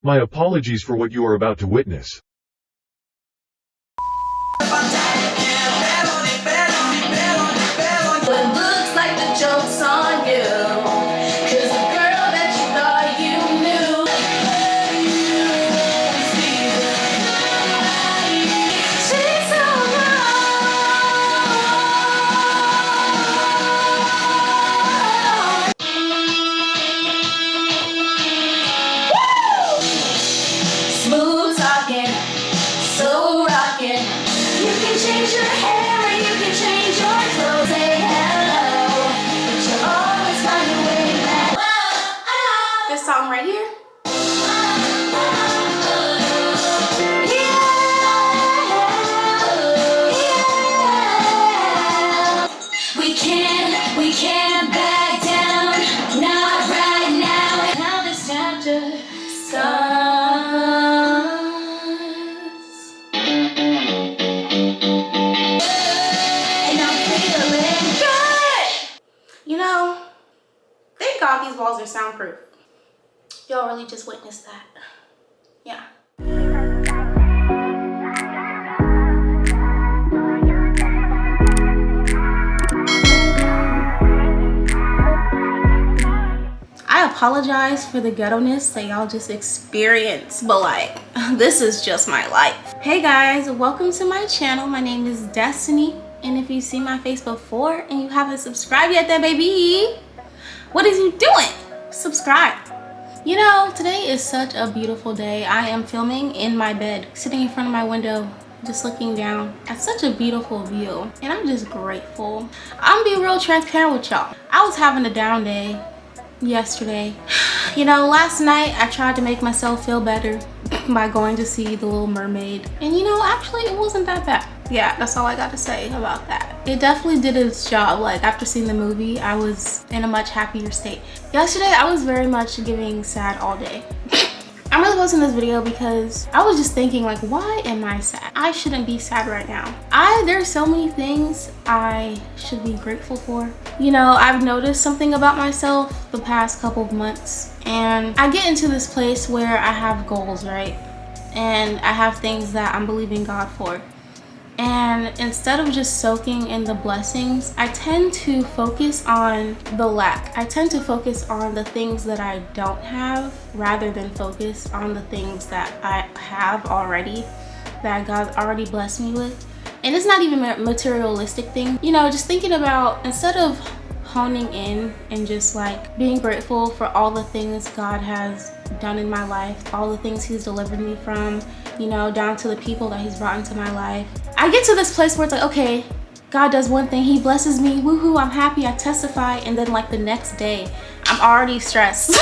My apologies for what you are about to witness. It looks like the joke's on you, 'cause the girl that you thought you knew, she's so wrong. Smooth talking, so rocking. You can change your hair and you can change your clothes. Say hello, but you'll always find a way back. This song right here. Yeah. We can't back down. Not right now. Now this chapter starts. And I'm feeling good. You know, thank God these walls are soundproof. Y'all really just witnessed that. Yeah. I apologize for the ghetto-ness that y'all just experienced, but like, this is just my life. Hey guys, welcome to my channel. My name is Destiny, and if you've seen my face before and you haven't subscribed yet, then baby, what is you doing? Subscribe. You know, today is such a beautiful day. I am filming in my bed, sitting in front of my window, just looking down at such a beautiful view, and I'm just grateful. I'm gonna be real transparent with y'all. I was having a down day yesterday. You know, last night I tried to make myself feel better by going to see The Little Mermaid, and you know, actually it wasn't that bad. Yeah, that's all I got to say about that. It definitely did its job. Like, after seeing the movie, I was in a much happier state. Yesterday I was very much giving sad all day. I'm really posting this video because I was just thinking, like, why am I sad? I shouldn't be sad right now. There's so many things I should be grateful for. You know, I've noticed something about myself the past couple of months, and I get into this place where I have goals, right? And I have things that I'm believing God for. And instead of just soaking in the blessings, I tend to focus on the lack. I tend to focus on the things that I don't have rather than focus on the things that I have already, that God's already blessed me with. And it's not even a materialistic thing. You know, just thinking about, instead of honing in and just like being grateful for all the things God has done in my life, all the things He's delivered me from, you know, down to the people that He's brought into my life. I get to this place where it's like, okay, God does one thing, He blesses me, woohoo, I'm happy, I testify, and then like the next day, I'm already stressed.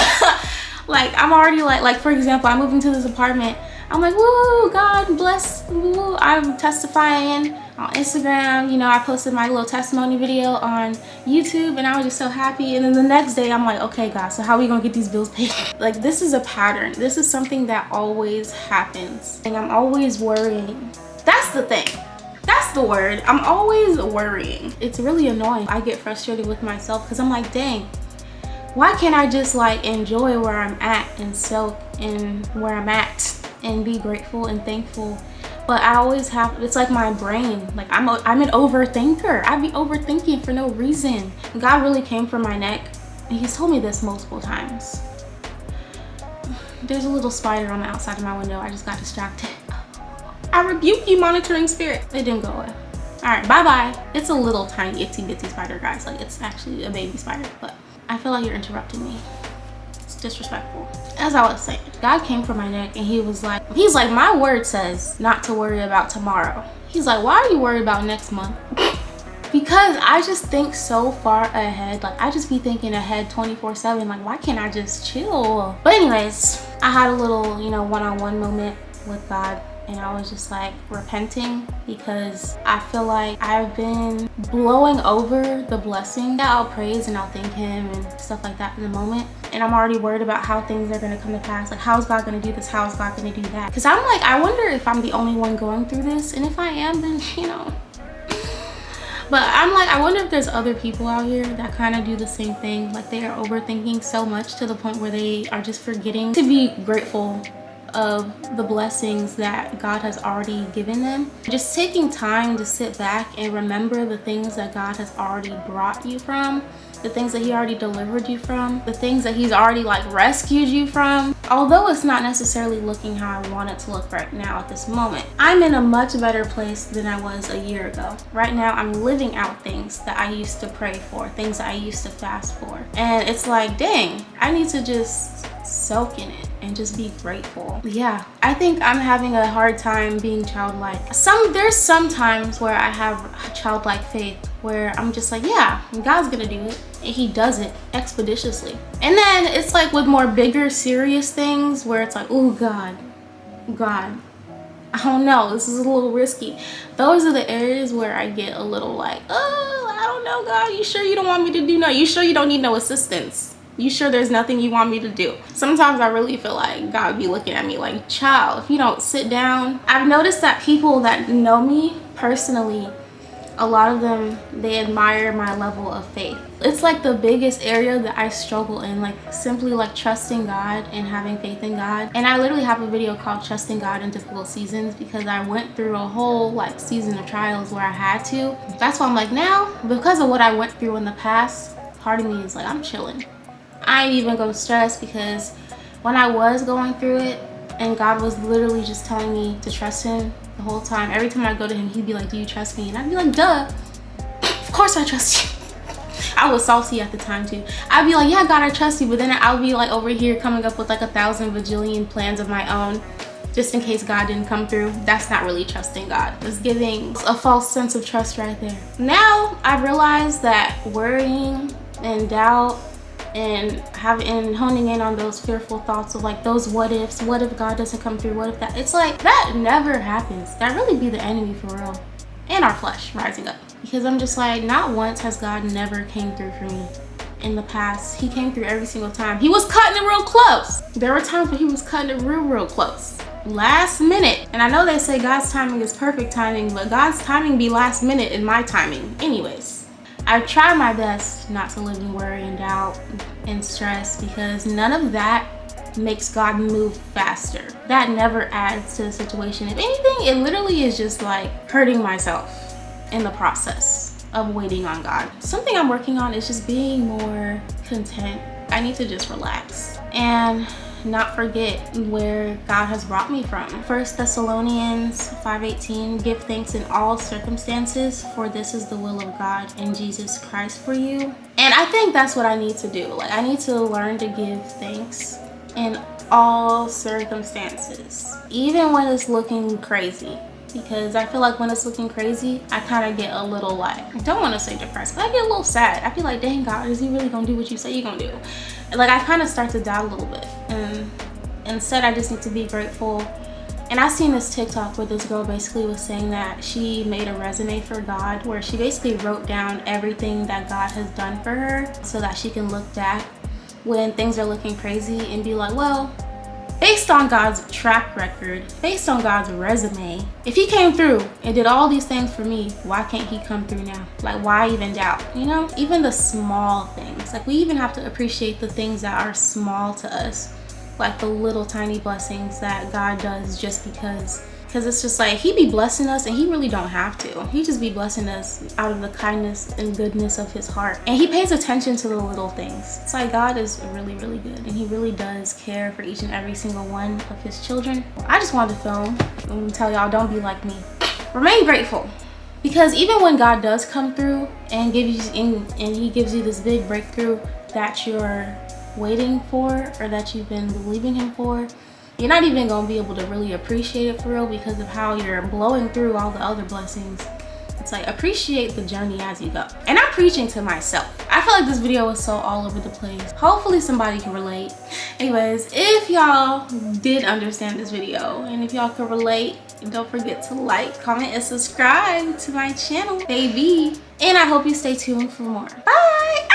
Like, I'm already like for example, I moved into this apartment, I'm like, woo, God bless, woo, I'm testifying on Instagram, you know, I posted my little testimony video on YouTube, and I was just so happy. And then the next day I'm like, okay God, so how are we gonna get these bills paid? Like, this is a pattern. This is something that always happens, and I'm always worrying. That's the thing. That's the word. I'm always worrying. It's really annoying. I get frustrated with myself because I'm like, dang, why can't I just like enjoy where I'm at and soak in where I'm at and be grateful and thankful? But I always have, it's like my brain, like I'm an overthinker. I be overthinking for no reason. God really came for my neck, and He's told me this multiple times. There's a little spider on the outside of my window. I just got distracted. I rebuke you, monitoring spirit. It didn't go away. All right, bye-bye. It's a little tiny itsy bitsy spider, guys. Like, it's actually a baby spider, but I feel like you're interrupting me. It's disrespectful. As I was saying, God came for my neck, and He's like, my word says not to worry about tomorrow. He's like, why are you worried about next month? Because I just think so far ahead. Like, I just be thinking ahead 24/7. Like, why can't I just chill? But anyways, I had a little, you know, one-on-one moment with God, and I was just like repenting because I feel like I've been blowing over the blessing. Yeah, I'll praise and I'll thank Him and stuff like that in the moment, and I'm already worried about how things are going to come to pass. Like, how's God going to do this? How's God going to do that? Because I'm like, I wonder if I'm the only one going through this, and if I am, then, you know. But I'm like, I wonder if there's other people out here that kind of do the same thing. Like, they are overthinking so much to the point where they are just forgetting to be grateful of the blessings that God has already given them. Just taking time to sit back and remember the things that God has already brought you from, the things that he already delivered you from, the things that he's already like rescued you from. Although it's not necessarily looking how I want it to look right now at this moment, I'm in a much better place than I was a year ago. Right now, I'm living out things that I used to pray for, things that I used to fast for. And it's like, dang, I need to just soak in it and just be grateful. Yeah, I think I'm having a hard time being childlike. There's some times where I have childlike faith where I'm just like, yeah, God's gonna do it. And he does it expeditiously. And then it's like with more bigger, serious things where it's like, oh God, I don't know, this is a little risky. Those are the areas where I get a little like, oh, I don't know, God, you sure you don't want me to do no? You sure you don't need no assistance? You sure there's nothing you want me to do? Sometimes I really feel like God be looking at me like, child, if you don't sit down. I've noticed that people that know me personally, a lot of them, they admire my level of faith. It's like the biggest area that I struggle in, like simply like trusting God and having faith in God. And I literally have a video called Trusting God in Difficult Seasons because I went through a whole like season of trials where I had to. That's why I'm like, now, because of what I went through in the past, part of me is like, I'm chilling. I ain't even gonna stress, because when I was going through it and God was literally just telling me to trust him the whole time, every time I go to him, he'd be like, do you trust me? And I'd be like, duh, of course I trust you. I was salty at the time too. I'd be like, yeah, God, I trust you. But then I'll be like over here coming up with like 1,000 bajillion plans of my own just in case God didn't come through. That's not really trusting God. It's giving a false sense of trust right there. Now I realize that worrying and doubt and honing in on those fearful thoughts of like those what ifs, what if God doesn't come through, what if that, it's like that never happens. That really be the enemy for real, and our flesh rising up. Because I'm just like, not once has God never came through for me in the past. He came through every single time. He was cutting it real close. There were times when he was cutting it real close, last minute. And I know they say God's timing is perfect timing, but God's timing be last minute in my timing anyways. I try my best not to live in worry and doubt and stress, because none of that makes God move faster. That never adds to the situation. If anything, it literally is just like hurting myself in the process of waiting on God. Something I'm working on is just being more content. I need to just relax and not forget where God has brought me from. 1 Thessalonians 5:18, give thanks in all circumstances, for this is the will of God in Jesus Christ for you. And I think that's what I need to do. Like, I need to learn to give thanks in all circumstances, even when it's looking crazy. Because I feel like when it's looking crazy, I kind of get a little like, I don't want to say depressed, but I get a little sad. I feel like, dang, God, is he really gonna do what you say you're gonna do? And like, I kind of start to doubt a little bit. And instead, I just need to be grateful. And I seen this TikTok where this girl basically was saying that she made a resume for God, where she basically wrote down everything that God has done for her so that she can look back when things are looking crazy and be like, well, based on God's track record, based on God's resume, if he came through and did all these things for me, why can't he come through now? Like, why even doubt, you know? Even the small things. Like, we even have to appreciate the things that are small to us. Like the little tiny blessings that God does just because. Because it's just like, he be blessing us and he really don't have to. He just be blessing us out of the kindness and goodness of his heart. And he pays attention to the little things. It's like, God is really, really good. And he really does care for each and every single one of his children. I just wanted to film and tell y'all, don't be like me. Remain grateful. Because even when God does come through and he gives you this big breakthrough that you're waiting for, or that you've been believing him for, you're not even gonna be able to really appreciate it for real because of how you're blowing through all the other blessings. It's like, appreciate the journey as you go. And I'm preaching to myself. I feel like this video was so all over the place. Hopefully somebody can relate. Anyways, if y'all did understand this video and if y'all could relate, don't forget to like, comment, and subscribe to my channel, baby. And I hope you stay tuned for more. Bye.